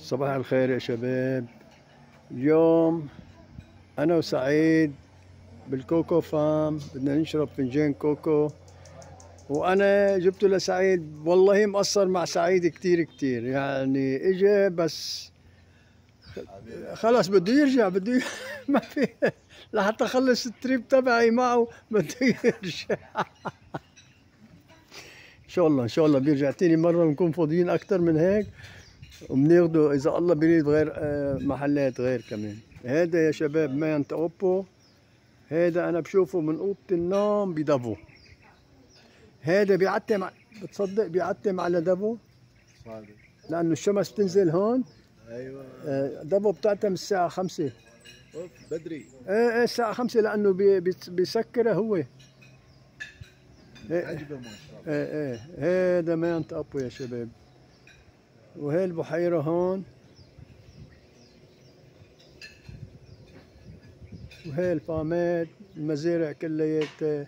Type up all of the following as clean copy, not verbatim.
صباح الخير يا شباب. اليوم أنا وسعيد بالكوكو فام بدنا نشرب فنجان كوكو، وأنا جبته لسعيد. والله مقصر مع سعيد كتير كتير، يعني إجا بس خلص بده يرجع ما في لحتى خلص التريب تبعي معه بده يرجع. إن شاء الله بيرجع تاني مرة ونكون فاضيين أكتر من هيك، وبناخده إذا الله بيريد غير محلات غير كمان. هذا يا شباب مانت أوبو، هذا أنا بشوفه من أوضة النوم بدافو. هذا بيعتم بتصدق بيعتم على دافو؟ صادق، لأنه الشمس بتنزل هون. أيوة. دافو بتعتم الساعة 5. أوف بدري. إيه الساعة 5 لأنه بيسكره هو. عجبه ما شاء الله. هذا مانت أوبو يا شباب، وهي البحيرة هون، وهي الفامات. المزارع كلياتها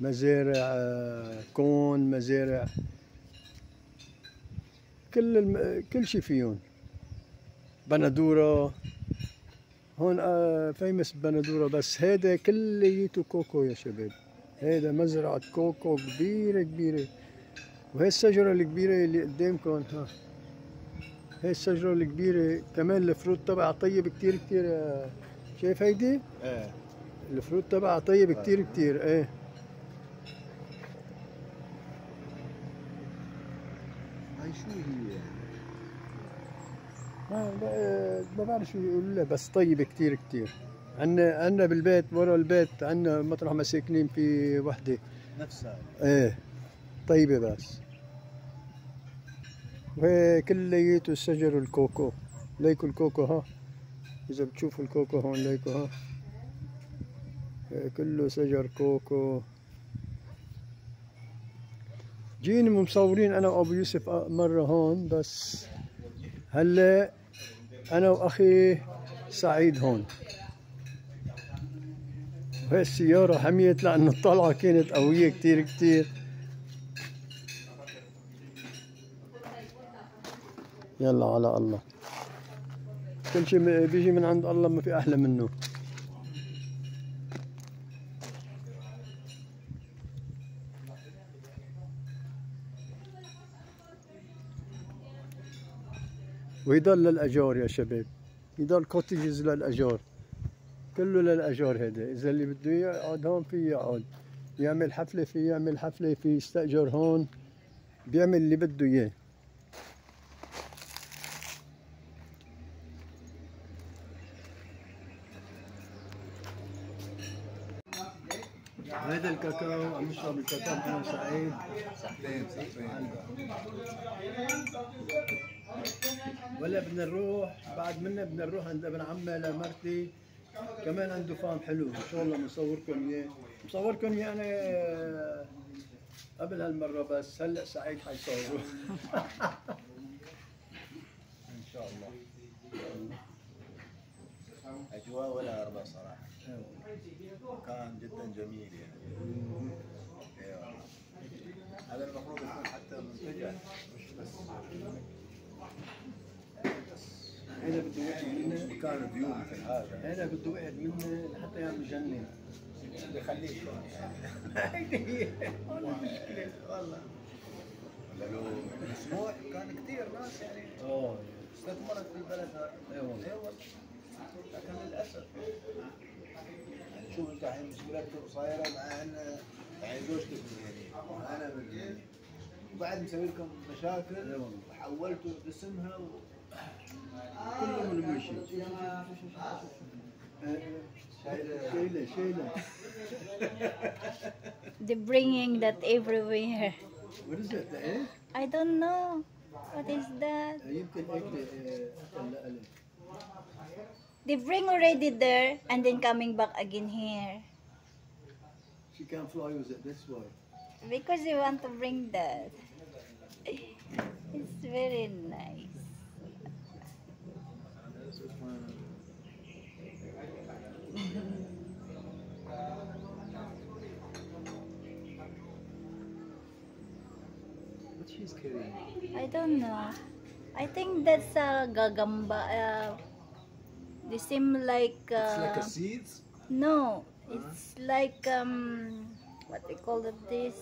مزارع كون، مزارع كل شيء فيهم. بندورة هون فيمس بندورة، بس هذا كليته كوكو يا شباب. هذا مزرعة كوكو كبيرة كبيرة. وهي الشجرة الكبيرة اللي قدامكم، هي الشجرة الكبيرة كمان الفروت تبعها طيب كتير كتير. شايف هيدي؟ ايه الفروت تبعها طيب كتير كتير. ايه هاي شو هي؟ ما بعرف شو يقولوا لها، بس طيبة كتير كتير. عنا بالبيت ورا البيت، عنا مطرح ما ساكنين في وحدة نفسها. ايه طيبة بس. وهي كليته الشجر الكوكو. ليكو الكوكو ها، إذا بتشوفوا الكوكو هون ليكو ها، كله شجر كوكو. جينا مصورين أنا وأبو يوسف مرة هون، بس هلا أنا وأخي سعيد هون. وهي السيارة حميت لأنه الطلعة كانت قوية كتير كتير. يلا على الله، كل شيء بيجي من عند الله، ما في أحلى منه. ويضل للأجار يا شباب، يضل كوتيجز للأجار، كله للأجار. هذا إذا اللي بده يقعد هون في يقعد، يعمل حفلة في يعمل حفلة، في يستأجر هون، بيعمل اللي بده إياه. هذا الكاكاو عم نشرب الكاكاو أنا وسعيد. ولا بدنا نروح بعد منا، بدنا نروح عند ابن عمي لمرتي، كمان عنده فام حلو ان شاء الله مصوركم اياه. مصوركم اياه انا قبل هالمره، بس هلا سعيد حيصوره. ان شاء الله. اجواء ولا ارضى صراحه، كان جدا جميل يعني. ايوه هذا المفروض يكون حتى منتجع، مش بس هنا بده واحد منا كان فيو مثل هذا، هنا بده واحد منا لحتى يعمل جنة بخليك هيدي والله مشكلة والله. ولا لو مسموح كان كثير ناس يعني استثمرت في البلد هذا. اي والله. لكن للاسف يعني شوف انت الحين مشكلتك صايره مع ان يعني زوجتك يعني وانا بالجيل، وبعد مسوي لكم مشاكل وحولتوا اسمها كله من المشي. شايلة. They're bringing that everywhere. What is it? The egg? I don't know. What is that? يمكن egg. They bring already there and then coming back again here. She can't fly with it, that's why. Because they want to bring that. It's very nice. What she's carrying? I don't know. I think that's gagamba. They seem like It's like a seeds. no, it's like what they call it this?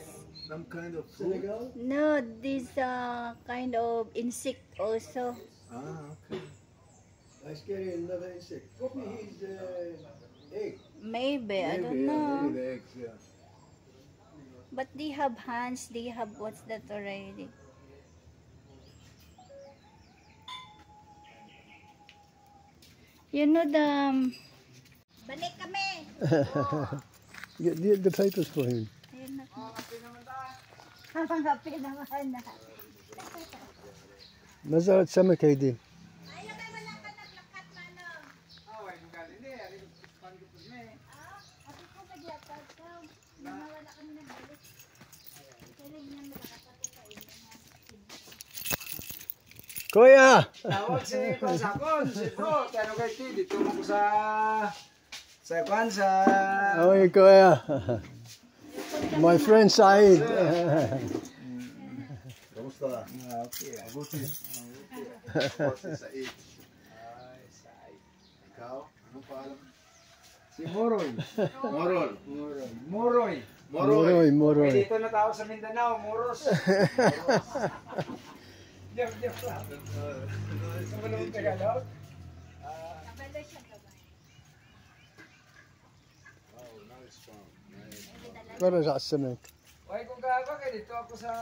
Some kind of fruit. No, this kind of insect also. Ah, okay. I scare another insect. Probably his egg. Maybe, I don't know. Maybe the eggs, yeah. But they have hands. They have what's that already? You know the. Balik kami. Get the papers for him. Ayun na. Mga pinaman na. مزرعة سمك هيدي. Kuya! Tawag si Konsakon, si Do, pero kay Ti, dito mo ko sa kwan, sa... Oy, Kuya. My friend Said. Kamusta? Okay, Mabuti. Si Said. Ay, Said. Ikaw? Anong paalam? Si Moroy. Morol. Moroy. Moroy, Moroy. Eh, dito na tao sa Mindanao, Moros. Joke lang. Sa Balong Tagalog. فرج على السمك. Oy, kung gawa kayo dito ako sa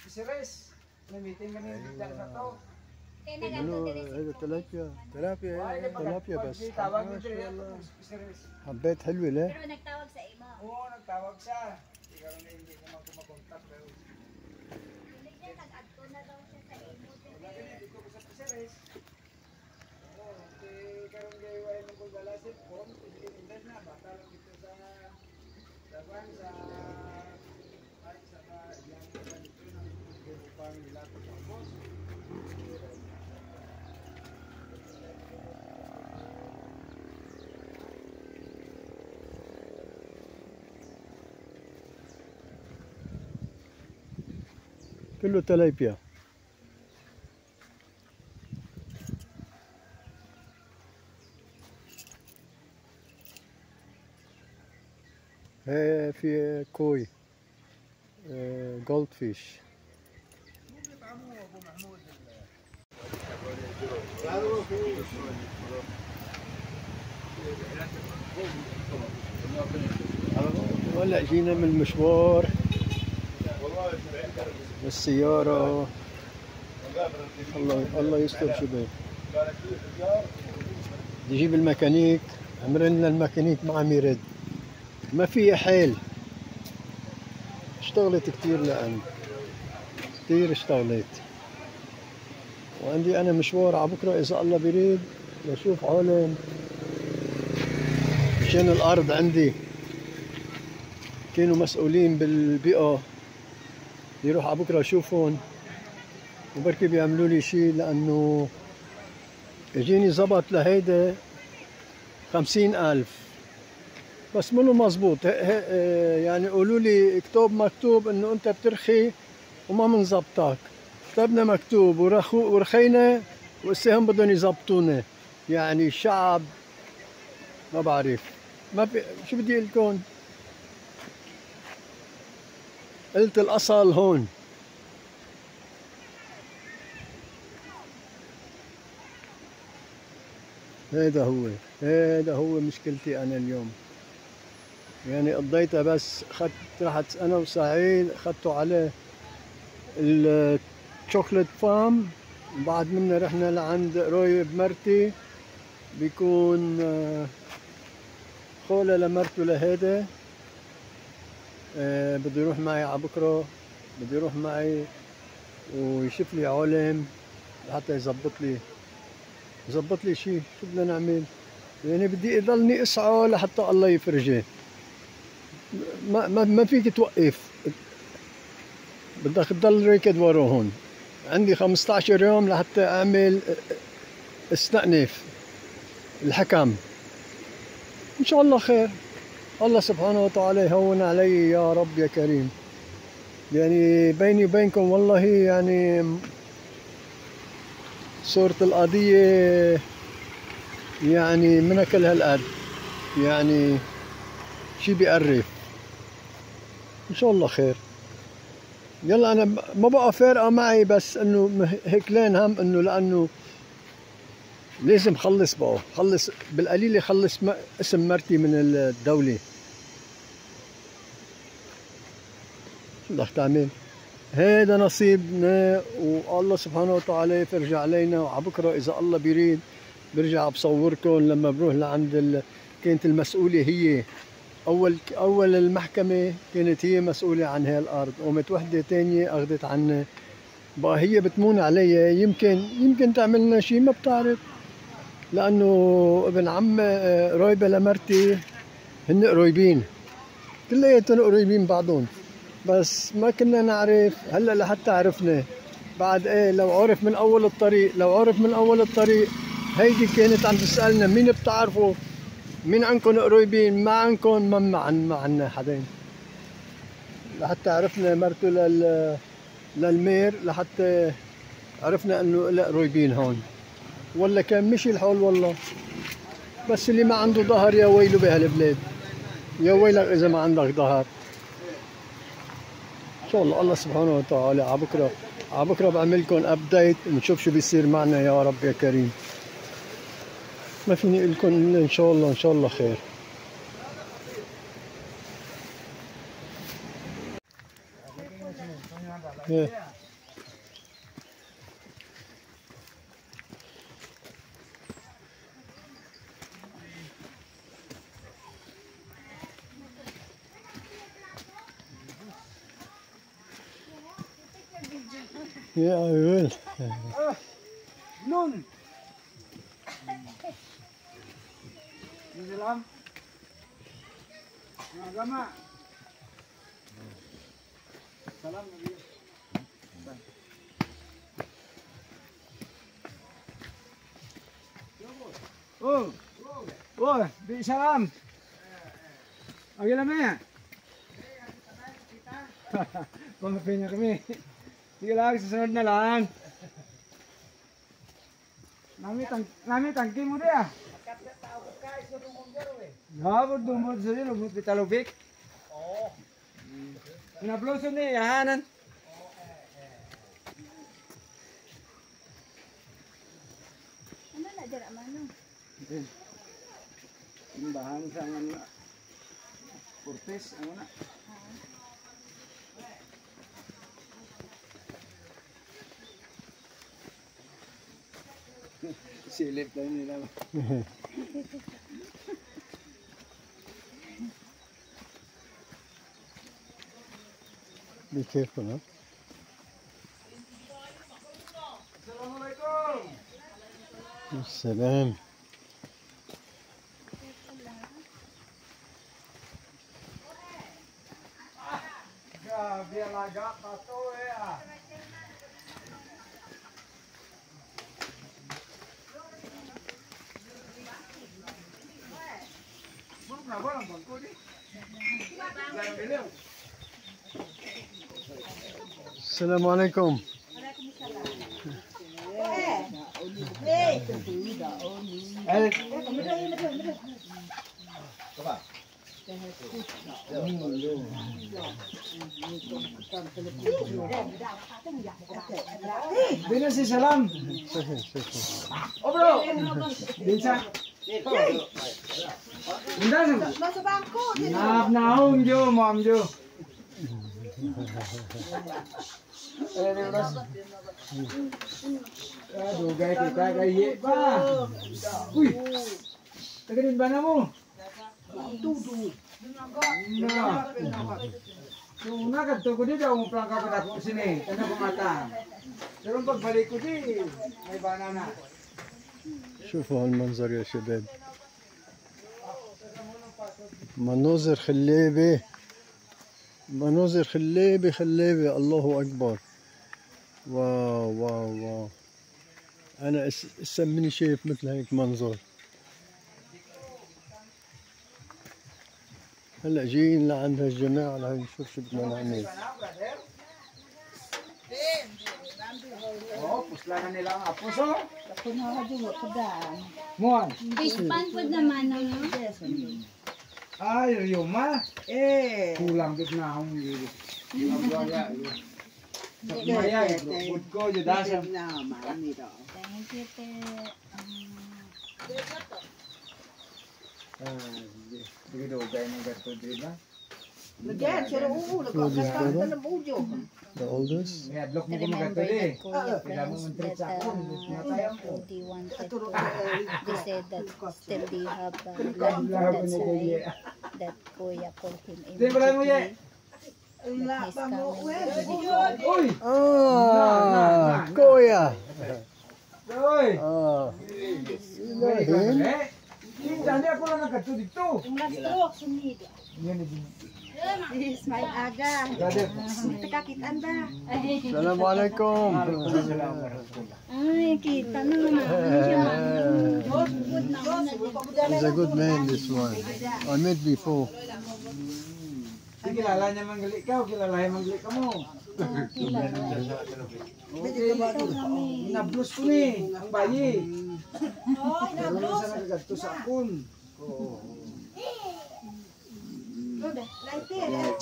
Ceres. May meeting kami dito sa to. Ano, هذا تلابيا. تلابيا تلابيا بس. Tawag ما dito شاء ako الله. sa Ceres. حبيت حلوة لا؟ Pero nagtawag sa imo. Oo, nagtawag siya. Ikaw na hindi naman kumakontak. Pero Hindi niya nag-add ko na daw siya sa imo. lagi na dito ko sa Ceres. Oo, karon kay way mo kung wala si phone, hindi indas na bata lang dito sa kwan sa ay sa yang dito na upang nila ko sa boss. كله تلابيا. في كوي جولد فيش. ولا جينا من المشوار بالسيارة. الله يستر شباب. يجيب الميكانيك، عمرنا الميكانيك ما عم يرد، ما في حيل. اشتغلت كتير لأن كتير اشتغلت، وعندي أنا مشوار على بكرة إذا الله بيريد لأشوف عالم مشان الأرض. عندي كانوا مسؤولين بالبيئة، يروح على بكرة أشوفهم وبركي بيعملوا لي شيء، لأنه يجيني زبط لهيدا 50,000 بس منه مزبوط. يعني قولوا لي اكتب مكتوب انه انت بترخي وما منزبطك. كتبنا مكتوب ورخينا وهسه هم بدهم يزبطونا. يعني الشعب ما بعرف، ما شو بدي اقول لكم. قلت الاصل هون. هذا هو مشكلتي انا اليوم. يعني قضيتها بس رحت انا وسعيد اخذته على الشوكليت فام، بعد منه رحنا لعند روي بمرتي، بيكون خولة لمرته لهيدا. بده يروح معي على بكره، بده يروح معي ويشوف لي علم لحتى يزبط لي شيء. شو بدنا نعمل؟ يعني بدي اضلني اسعى لحتى الله يفرجه. ما فيك توقف، بدك تضل راكد ورا هون. عندي 15 يوم لحتى اعمل استأنف الحكم. ان شاء الله خير. الله سبحانه وتعالى يهون علي يا رب يا كريم. يعني بيني وبينكم والله يعني صورة القضية يعني من كل هالقد، يعني شي بيقرف. ان شاء الله خير. يلا انا ما بقى فارقة معي، بس انه هيك لين هم انه لانه لازم خلص بقى، خلص بالقليل، خلص اسم مرتي من الدولة. شو بدك تعمل؟ هيدا نصيبنا، والله سبحانه وتعالى يفرج علينا. وعبكره اذا الله بيريد برجع بصوركم لما بروح لعند كانت المسؤولة هي اول المحكمة، كانت هي مسؤولة عن هاي الارض، قامت وحدة تانية اخذت عنا. بقى هي بتمون علي، يمكن تعمل لنا شيء، ما بتعرف، لانه ابن عم رايبة لمرتي هن قريبين، كلياتهم قريبين بعضهم، بس ما كنا نعرف. هلا لحتى عرفنا بعد ايه، لو عرف من اول الطريق هيدي كانت عم تسألنا مين بتعرفوا، مين عندكم قريبين، ما عندكم، ما عنا حدا. لحتى عرفنا مرته للمير، لحتى عرفنا انه لا قريبين هون. ولا كان مشي الحول والله. بس اللي ما عنده ظهر يا ويله بهالبلاد، يا ويلك اذا ما عندك ظهر. ان شاء الله سبحانه وتعالى عبكره بعمل لكم ابديت، نشوف شو بيصير معنا يا رب يا كريم. ما فيني اقول لكم الا ان شاء الله خير. يا عيال نون Salam. Agama. Salam Nabi. Oh. Oh, bi salam. Agila na. Pangapin niya kami. Sige lang, susunod na lang. Nami tangki mo dia. Ngabot dumod sa dito, lumot pitalubik. Oo. Pinaploso ni yahanan. Ano na dyan amano? Simbahan sa mga Cortes, ano na? Silip na nila. Be careful, huh? Assalamualaikum. Salam. Grabe alaga pa to ah. السلام عليكم. Bina si Salam. Oh bro. Bisa. Nasa bangko. Naong jo, mom jo. Aduh, guys, kita kayak pa. Uy, tagarin ba na mo? Nah, una kadto ko dito ang plangka ko dako sini, kana ko mata. Pero pagbalik ko di, may banana. شوفوا هالمنظر يا شباب، مناظر خلابة، مناظر خلابة خلابة، الله أكبر. واو واو واو، أنا هسه مني شايف مثل هيك منظر. هلا جايين لعند هالجماعة لنشوف شو بدنا نعمل. Oh, puslangan nila ang apos, oh. Mon. Fish pan po naman, no? Ay, Ryoma. Kulang git na akong gili. Mabaya. Maya, good ko, judasa. Thank you, te. Sige daw, gaya ng gato, di ba? The oldest? May adlock mo Remember kumagato, di. that Kuya Kailangan mo friends mag-treat that sa ako. they wanted to, they said that still they have love. Lahat ko That's na why kaya. that Kuya called him Di ba mo ye? immediately. That he's coming. Uy! Ah, Kuya. Uy! Ah, you know him? Hindi ako lang nagkato dito. Yan na din. Brother. Assalamualaikum. Ay, kita na naman. He's a good man, this one. I met before. Kilala niya manggali ka o kilala niya manggali ka mo. Nablos ko ni, ang bayi. Pero lang sa nagagato sa akon.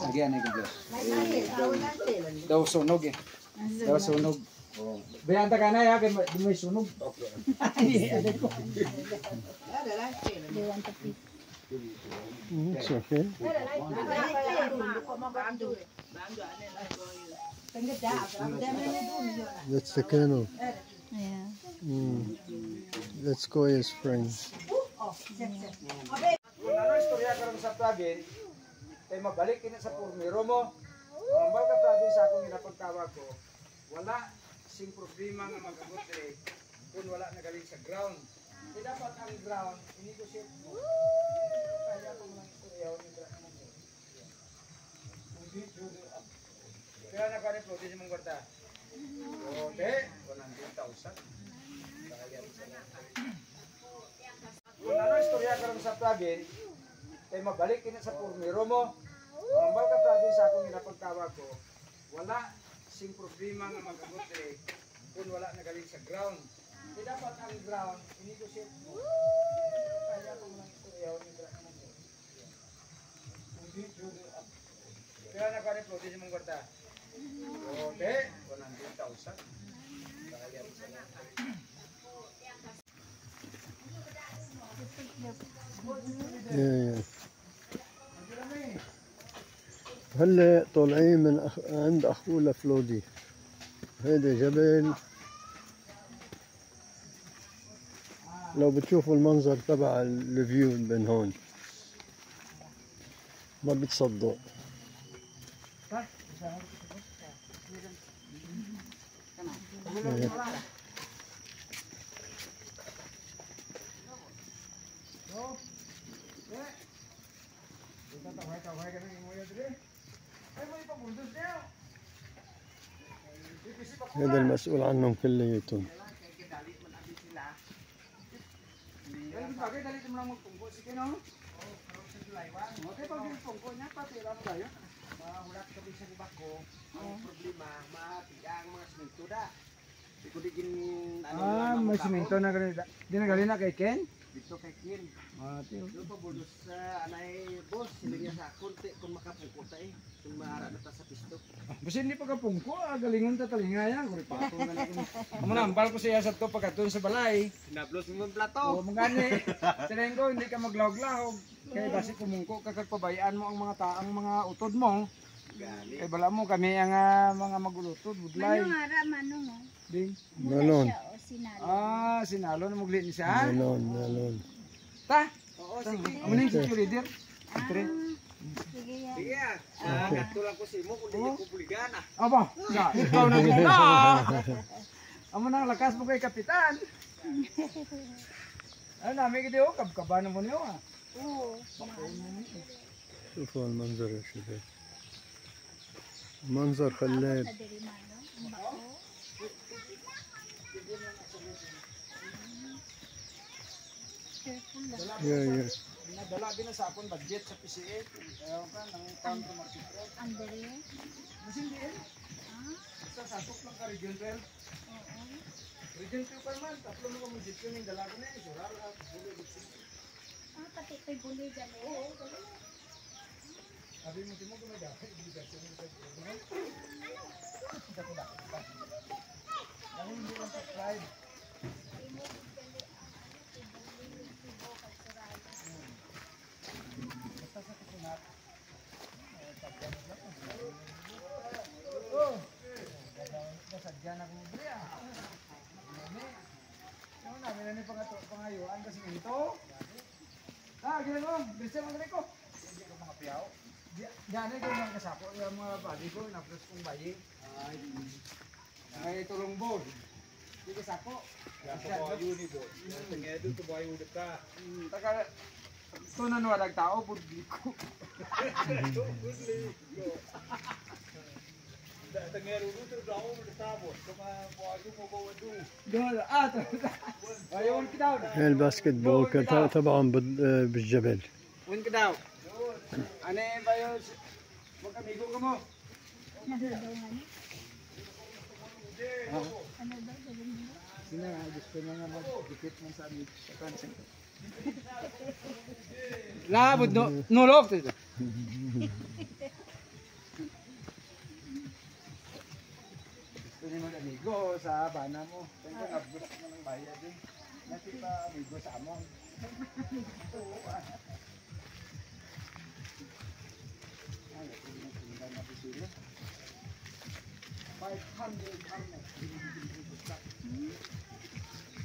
Agian ay gablos. Daw sunog eh. Daw sunog. Bayanta ka na ya, kaya may sunog. They want to pick. It's okay. That's the colonel. Yeah. That's Koya's friend. Kung ano istorya karon sa Pravin, kay mabalik kini sa pormero mo. Ang baga Pravin sa akong ginapagtawag ko, wala sing problema nga mag-abot eh kung wala nagaling sa ground. Di dapat ang ground, i-negotiate mo. Kaya ko lang istorya o nila naman mo. Kaya na kani pro, di mong kwarta. Okay, 100,000. Kung ano istorya karon sa Pravin, kay mabalik kini sa pormero mo. Ang baga Pravin sa akong ginapagtawag ko, wala sing problema nga mag-abot eh kung wala nagaling sa ground. Di dapat ang ground, i-negotiate mo. Kaya ko lang istorya o nila naman mo. Kaya na kani pro, di mong kwarta. Okay, 100,000. Yeah. هلا طالعين من عند أخونا فلودي. هذا جبل، لو بتشوفوا المنظر تبع الفيو من هون ما بتصدق. هذا المسؤول عنهم كلياتهم. May simento na ganito. Di na galing na kay Ken? Dito kay Kin. Tiyo. Dito pa bulos sa anay boss, sila sa konti kung makapungko ta eh. Kung maara na ta sa pisto. Basta hindi pa kapungko, galingan ta talinga yan. Kung ipato na lang. Amunambal ko siya sa to pagkatun sa balay. Nablos mo yung plato. Oo, mangani. Sinayin ko, hindi ka maglawag-lahog. Kaya basi kumungko, kakagpabayaan mo ang mga utod mo. Kaya bala mo kami ang mga magulutod, budlay. Manong ara, manong. Ding. Nalon. Siya o sinalo. Sinalo na mugli ni siya. Nalon. Ta. Oo, sige. Amo ning security leader. Tre. Sige yan. Sige ah. Nagtulang ko si mo kung di ko puligan ah. Aba, ya, ikaw na gina. Amo nang lakas mo kay kapitan. Ano namin kiti o, kabkabanan mo niyo ah. Oo. شوفوا المنظر يا شباب، منظر خلاب. Adiri mano. Ang bako. Careful lang. Yeah. Nadala din na sa akong budget sa PCA. Kaya ka nang count to market. Ang diri. Masin din. Sa sakop lang ka Region 12. Oo. Region 12 pa man, tatlo mo ka mo dito yung dalaga na yun. Surar ka, bulo dito. Ah, pati ito'y buloy dali. Oo, Sabi mo, timo ko na dapat, obligasyon mo sa dito. Dahil hindi lang subscribe. Basta sa kusunat. Oh! Nasadyan ako mo bili ah. Yung namin na ni pangayuan kasi nito. Gila mo, bisa mo ko. Hindi ko mga piyaw. Diyan ko mga kasapo, yung mga bali ko, na-plus kong bayi. Ay, tulong board. Hindi kasapo. Kasapo yun ito. Tingnan ito, ito bayi ulit ka. Taka, ito na nawalag tao, budli ko. Budli ko. Tengero dito daw mo tabo, kama buwago mo bawado. Doon, ayun kita. الباسكتبول كان طبعا بالجبل. Win ka daw. Ano ba yun? Magkamigo ka mo. Nagdadungan. Ano daw, gawin mo? Sina nga, gusto na nga mag-dikit mo sa amin. Sa kansin ko. Labod, nulog. Gusto niyo mag-amigo sa bana mo. Kaya ka nabot mo ng bayad eh. Nasi pa amigo sa amon. Oo ah. Ay, ito yung tinda na bisilo. 500 harness.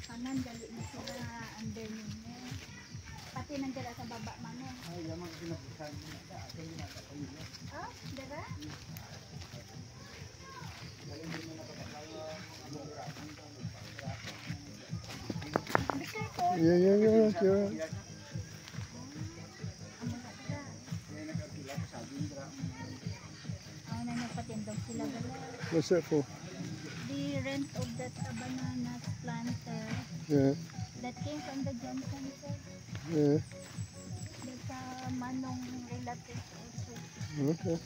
Kanan, dali na sila under ninyo. Pati nandiyan sa baba, mano. Ay, yung mga pinabusan mo na sa akin yung nasa pamilya. Oh, dara? Yeah, yeah, yeah, yeah. Amo na sila. Kaya nagkakila ko sabi nila. Ang nagpatindog sila dala. What's that for? The rent of that banana planter Yeah, that came from the Johnson sir. yeah. That's manong relative also. Okay.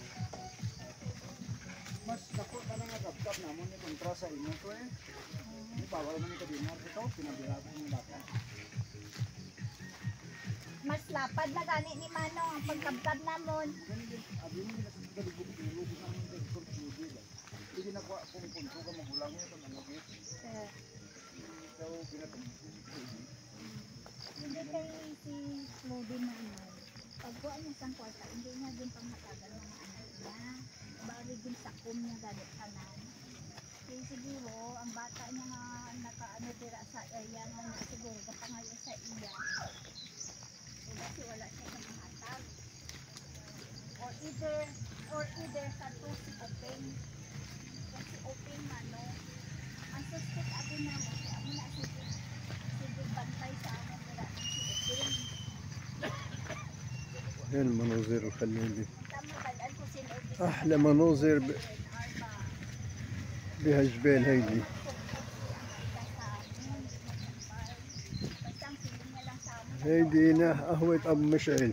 Mas dako ka na nagkabkab namon ni kontra sa imo ko eh. Ni bawal man ito dinar ito, pinabirago mo lahat. Mas lapad na gani ni Manong ang pagkabkab namon. Abi mo nila sa galibog ulo di namin sa computer. Hindi na ko kung punto ka magulang niya kung ano git. Sir, So pinatong. hindi kay si Claude na ano. Pagkuha niya sang kwarta, hindi niya din pamatagal ng mga anak niya. Bali din sa kum niya ganit kanan. Kaya siguro, ang bata niya nga nakaano tira sa area nga na siguro kapangayo sa iya. So, kasi wala siya sa mahatag. Or either sa to si Open. Kasi Open mano. Ang suspect ako na mo, ako na si bantay sa amin nila si Open. هاي المناظر الخليجية Tama talaan ko sila Open. أحلى مناظر بها جبال هيدي. هيدي هنا قهوة أبو مشعل.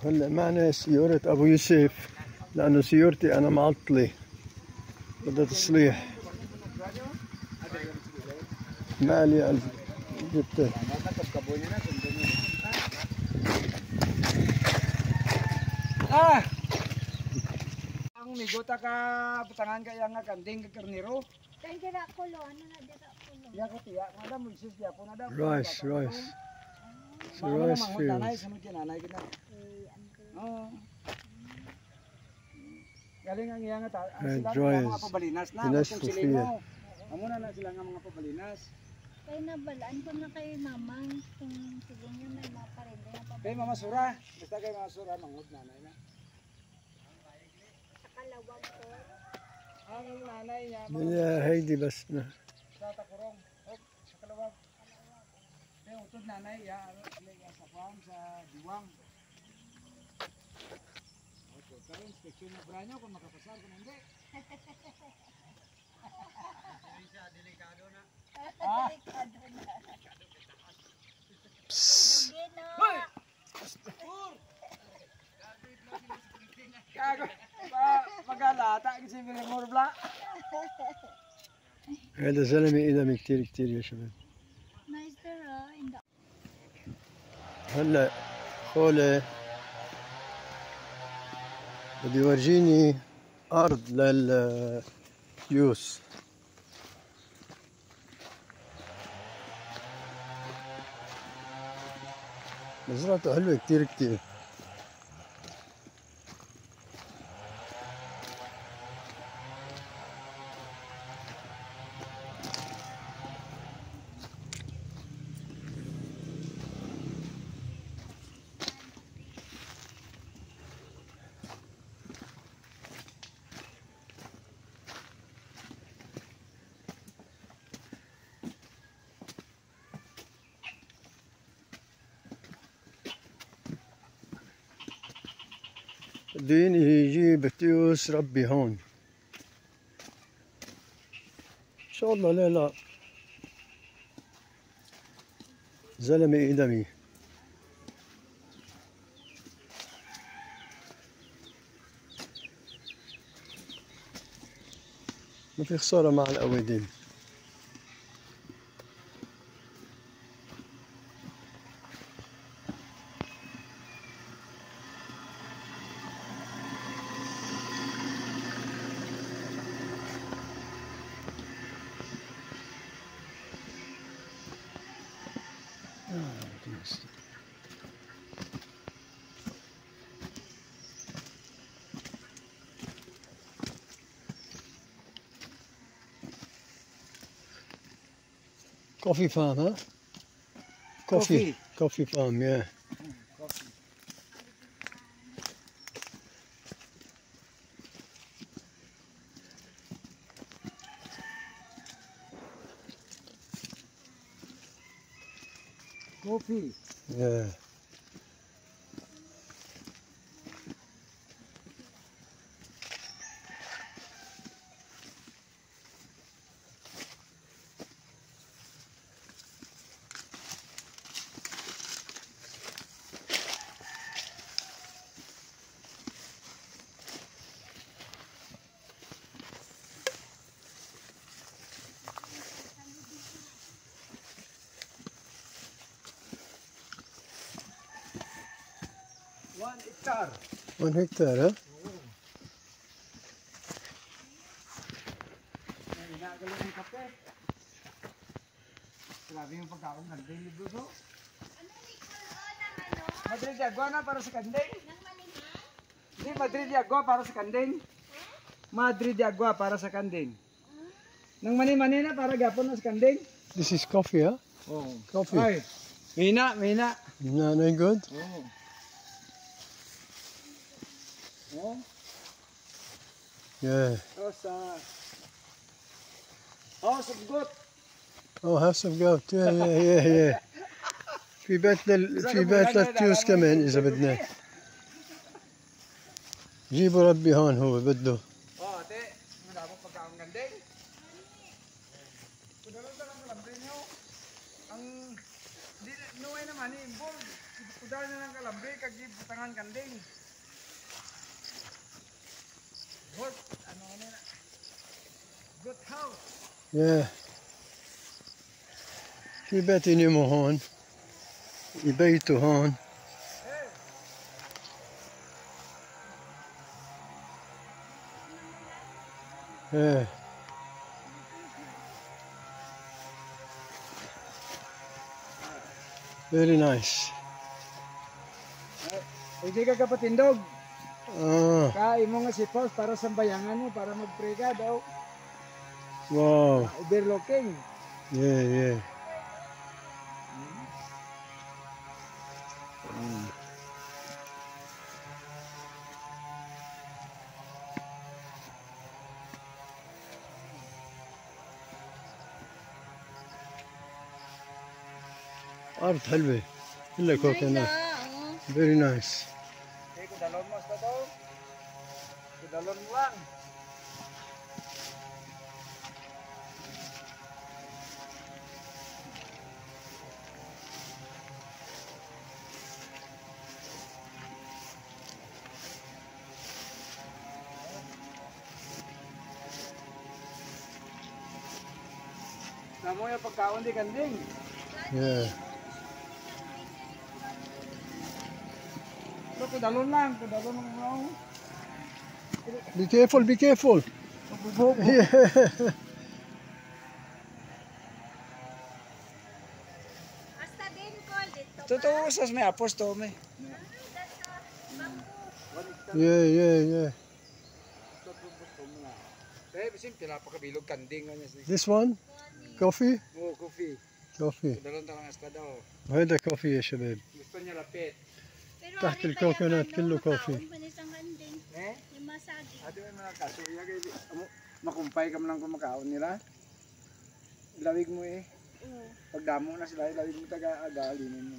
هلا معنا سيارة أبو يوسف لأنه سيارتي أنا معطلة بدها تصليح. مالي جبتها. Ah! Ang migota ka putangan kaya nga kanding ka karnero. Kaya dira ko lo, ano na dira ko lo. Ya ko tiya, nga mo sis ya po na daw. Rice, rice. It's a Rice rice field. Nanay field. sunod yan nanay kita. Eh, ano. Oo. Galing ang iya nga ta. Eh, Sila dry nga mga is- pabalinas na. Pinas Kung for sila fear. mo. Amo na sila nga mga pabalinas. Kaya nabalaan ko na kay mama kung siguro yun may maparende na pa. Kay Mama Sura. Basta kay Mama Sura mangod nanay na. Sa kalawag ko. Ang nanay niya يا هيدي بس sa takurong. Oh, sa kalawag. Kaya utod nanay ya sa farm sa Diwang. Okay, pero inspection na branyo kung makapasar kung hindi. Delikado na. Ah. Sige na. Hoy! Kago, magalata kasi binimor bla. هذا زلمة إدمي كتير كتير يا شباب. Nice there, in the هلا خولة بده يورجيني أرض لليوس. مزرعته حلوة كتير كتير. بده يجيب تيوس ربي هون ان شاء الله. لا لا زلمة إدمي. ما في خسارة مع الأوادم. Coffee farm, huh? Coffee farm, yeah. Coffee. Yeah. One hectare. 1 hectare, huh? Ay, nagalo ng kape. Grabe yung pagkaon ng daily buso. Madrid Yagua na para sa kanding. Hindi, Madrid Yagua para sa kanding. Madrid Yagua para sa kanding. Nang mani-mani na para gapon na sa kanding. This is coffee, huh? Oh. Coffee. Ay, mina, mina. No, no good? Oh. Oh. Yeah. Tapos House of Goat. Oh, house of goat. Yeah, yeah, yeah, yeah. في بيت للتيوس كمان إذا بدنا. جيبوا ربي هون هو بده. Oh, ate, madamong pagkaon kanding. Kudalan lang ang kalambre nyo. Ang di nuway naman imbol. Kudalan na ng kalambre kag gibutangan kanding. Goat, ano na? Goat house. Yeah. في بيت يناموا هون. يبيتوا هون. Yeah. Very nice. Hindi ka kapatindog. Ah, Kain mo nga si Paus para sa bayangan mo, para mag-pray ka daw. wow. Overlooking. Yeah, yeah. أرض حلوة كلها كوكونات. Very nice. Eh, kudalon mo sa to. Kudalon mo lang. Namo yung pagkaon di kanding. Yeah. Pero kudalon lang mo. Be careful, be careful. Yeah. Hasta din call dito. Totoo usas may apos to may. Yeah, yeah, yeah. Eh, bisin pinapakabilog kanding nga niya. This one? Coffee? Oh, coffee. Coffee. Kudalon talang hasta daw. هذا كوفي يا شباب. Gusto niya lapit. تحت الكوكونات كله كوفي. Eh? Yung masagi. Ado yung mga kasuya kay makumpay ka man lang kung makaon nila. Ilawig mo eh. Oo. Pagdamo na sila, ilawig mo taga-agalinin mo.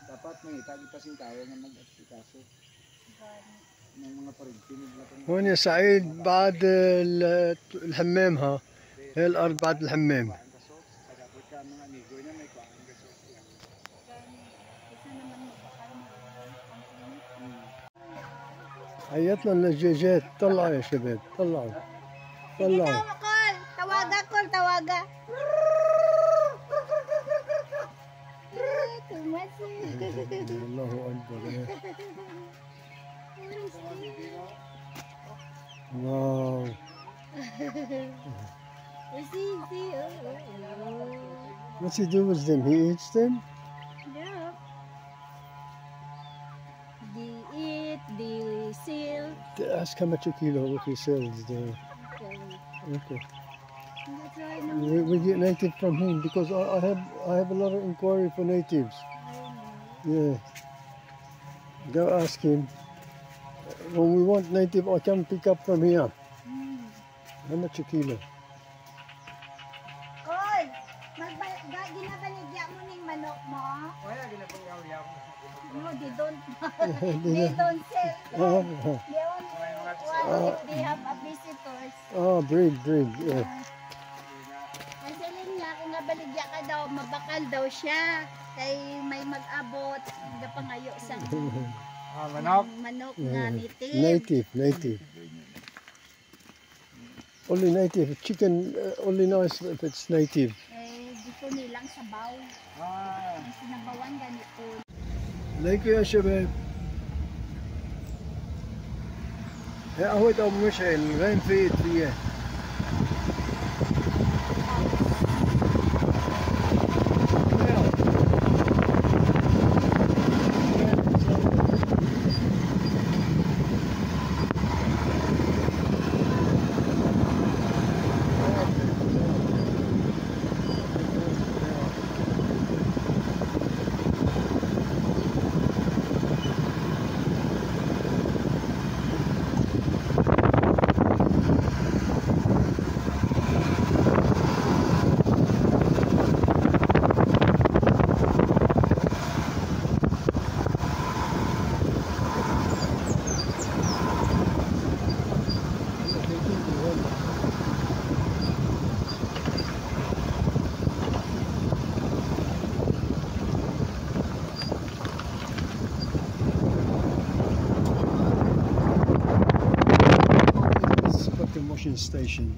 Dapat mangita kita sing tayo nga mag-asikaso ng mga parintin nila. هون يا سعيد بعد الحمام ها. هي الأرض بعد الحمام. Tapos ka mga amigo niya may kuhaan gaso. Isa naman mabakal mo. عيطنا للدجاجات طلعوا يا شباب طلعوا طلعوا. Call! Tawaga, call! Tawaga! الله أكبر. واو. What's he do with them? He eats them? Yeah. They eat, they seal. Ask how much a kilo if he sells there. Okay. That's why no. We get native from him because I have a lot of inquiry for natives. Yeah. Go ask him. When we want native, I can pick up from here. How much a kilo? Call! Ginabaligya mo ng manok mo? Kaya ginapangyaw-yaw mo. No, they don't. They don't sell. Oh, They only want if they have a visitors. oh, breed. Yeah. Ang saling niya, kung nabaligya ka daw, mabakal daw siya. Kay may mag-abot, pangayo sa Manok. manok na Native. Only native. Chicken only nice if it's native. Eh, gusto nilang sabaw. Ang sinabawan ganito. Thank you يا شباب. قهوة أبو مشعل غيم في إياه. Station.